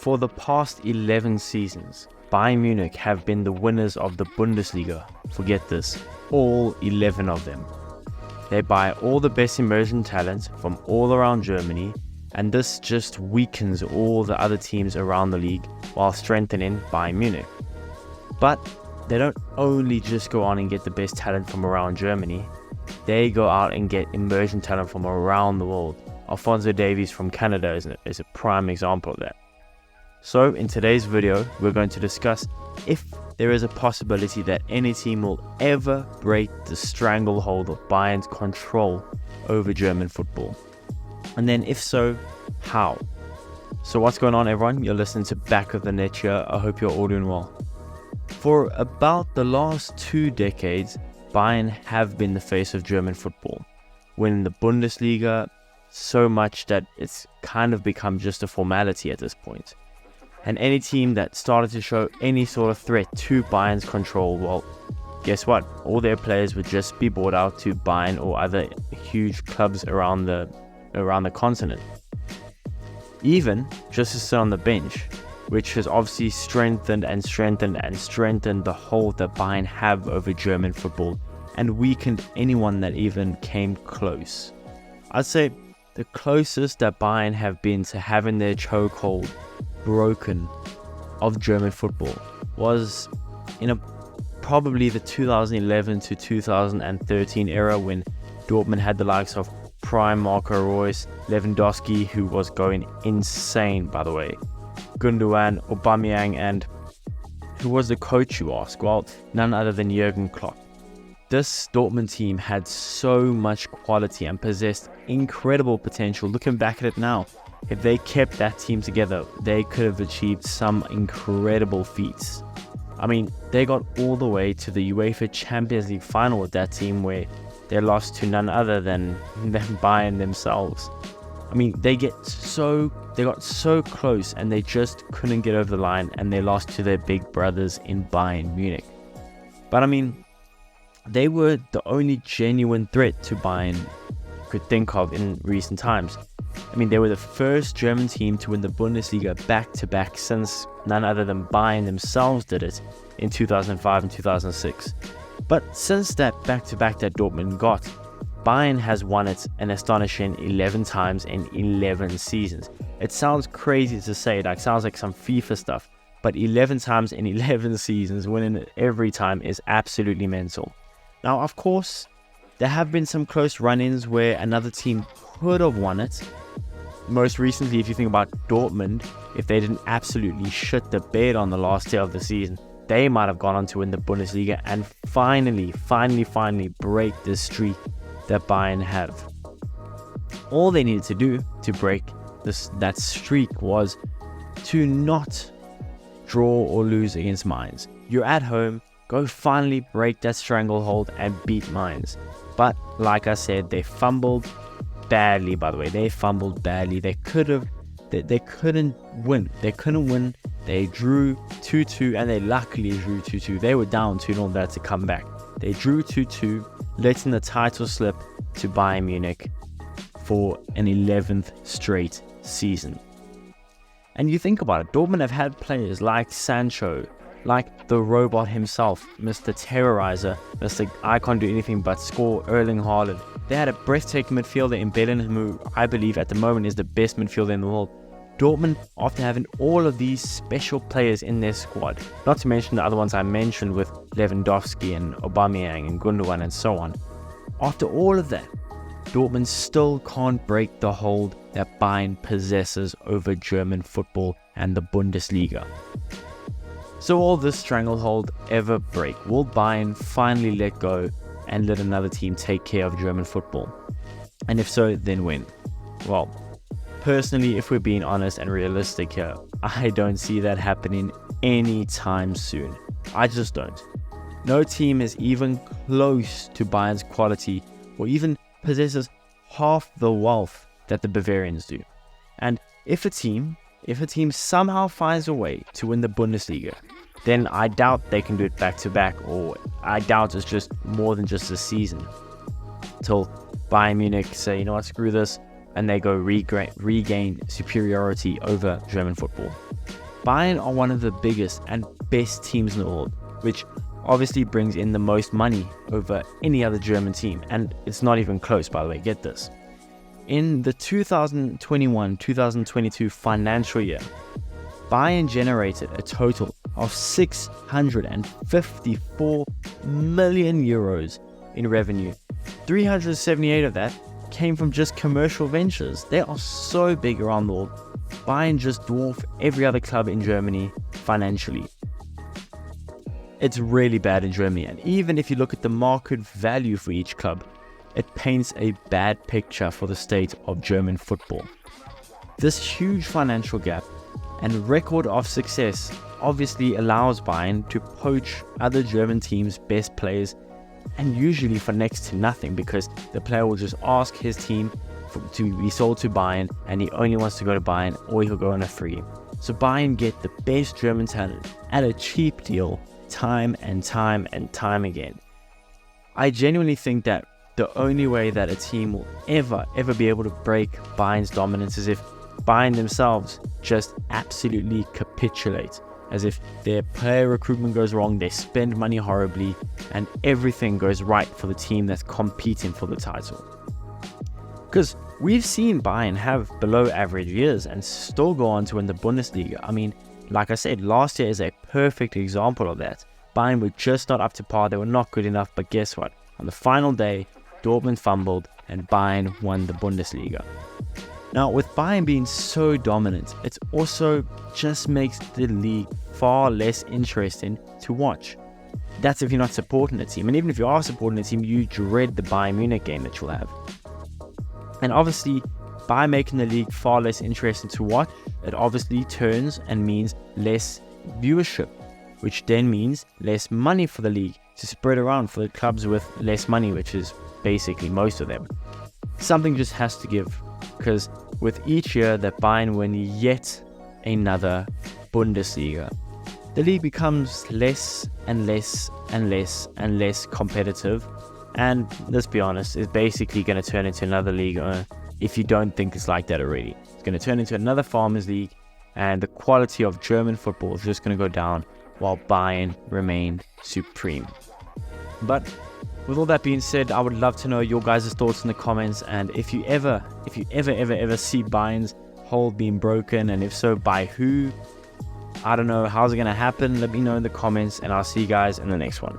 For the past 11 seasons, Bayern Munich have been the winners of the Bundesliga. Forget this, all 11 of them. They buy all the best emerging talent from all around Germany, and this just weakens all the other teams around the league while strengthening Bayern Munich. But they don't only just go on and get the best talent from around Germany, they go out and get emerging talent from around the world. Alphonso Davies from Canada is a prime example of that. So in today's video, we're going to discuss if there is a possibility that any team will ever break the stranglehold of Bayern's control over German football. And then if so, how? So what's going on, everyone? You're listening to Back of the Net here. I hope you're all doing well. For about the last 2 decades, Bayern have been the face of German football, winning the Bundesliga so much that it's kind of become just a formality at this point. And any team that started to show any sort of threat to Bayern's control, well, guess what? All their players would just be bought out to Bayern or other huge clubs around the continent. Even just to sit on the bench, which has obviously strengthened the hold that Bayern have over German football and weakened anyone that even came close. I'd say the closest that Bayern have been to having their chokehold broken of German football was in probably the 2011 to 2013 era, when Dortmund had the likes of prime Marco Reus, Lewandowski, who was going insane by the way, Gundogan, Aubameyang, and who was the coach, you ask? Well, none other than Jurgen Klopp. This Dortmund team had so much quality and possessed incredible potential. Looking back at it now, if they kept that team together, they could have achieved some incredible feats. I mean, they got all the way to the UEFA Champions League final with that team, where they lost to none other than Bayern themselves. I mean, they got so close and they just couldn't get over the line, and they lost to their big brothers in Bayern Munich. But I mean, they were the only genuine threat to Bayern could think of in recent times. I mean, they were the first German team to win the Bundesliga back-to-back since none other than Bayern themselves did it in 2005 and 2006. But since that back-to-back that Dortmund got, Bayern has won it an astonishing 11 times in 11 seasons. It sounds crazy to say, it sounds like some FIFA stuff, but 11 times in 11 seasons, winning it every time, is absolutely mental. Now, of course, there have been some close run-ins where another team could have won it. Most recently, if you think about Dortmund, if they didn't absolutely shit the bed on the last day of the season, they might have gone on to win the Bundesliga and finally break this streak that Bayern have. All they needed to do to break that streak was to not draw or lose against Mainz. You're at home, go finally break that stranglehold and beat Mainz. But like I said, they fumbled badly, by the way. They fumbled badly. They couldn't win. They drew 2-2, and they luckily drew 2-2. They were down 2-0 there to come back. They drew 2-2, letting the title slip to Bayern Munich for an 11th straight season. And you think about it, Dortmund have had players like Sancho, like the robot himself, Mr. Terrorizer, Mr. I can't do anything but score, Erling Haaland. They had a breathtaking midfielder in Bellingham, who I believe at the moment is the best midfielder in the world. Dortmund, after having all of these special players in their squad, not to mention the other ones I mentioned with Lewandowski and Aubameyang and Gundogan and so on, after all of that, Dortmund still can't break the hold that Bayern possesses over German football and the Bundesliga. So will this stranglehold ever break? Will Bayern finally let go and let another team take care of German football? And if so, then when? Well, personally, if we're being honest and realistic here, I don't see that happening anytime soon. I just don't. No team is even close to Bayern's quality or even possesses half the wealth that the Bavarians do. And if a team somehow finds a way to win the Bundesliga, then I doubt they can do it back to back, or I doubt it's just more than just a season. Till Bayern Munich say, you know what, screw this, and they go regain superiority over German football. Bayern are one of the biggest and best teams in the world, which obviously brings in the most money over any other German team, and it's not even close, by the way, get this. In the 2021-2022 financial year, Bayern generated a total of 654 million euros in revenue. 378 of that came from just commercial ventures. They are so big around the world. Bayern just dwarf every other club in Germany financially. It's really bad in Germany, and even if you look at the market value for each club, it paints a bad picture for the state of German football. This huge financial gap and record of success obviously allows Bayern to poach other German teams' best players, and usually for next to nothing, because the player will just ask his team to be sold to Bayern, and he only wants to go to Bayern, or he'll go on a free. So Bayern get the best German talent at a cheap deal time and time and time again. I genuinely think that the only way that a team will ever be able to break Bayern's dominance is if Bayern themselves just absolutely capitulate. As if their player recruitment goes wrong, they spend money horribly, and everything goes right for the team that's competing for the title. Because we've seen Bayern have below average years and still go on to win the Bundesliga. I mean, like I said, last year is a perfect example of that. Bayern were just not up to par, they were not good enough, but guess what? On the final day, Dortmund fumbled and Bayern won the Bundesliga. Now, with Bayern being so dominant, it also just makes the league far less interesting to watch. That's if you're not supporting the team. And even if you are supporting the team, you dread the Bayern Munich game that you'll have. And obviously, by making the league far less interesting to watch, it obviously turns and means less viewership, which then means less money for the league to spread around for the clubs with less money, which is basically most of them. Something just has to give, because with each year that Bayern win yet another Bundesliga, the league becomes less and less and less and less competitive, and let's be honest, it's basically going to turn into another league if you don't think it's like that already. It's going to turn into another farmers league, and the quality of German football is just going to go down while Bayern remain supreme. But with all that being said, I would love to know your guys' thoughts in the comments, and if you ever see Bayern's hold being broken, and if so, by who? I don't know, how's it going to happen? Let me know in the comments, and I'll see you guys in the next one.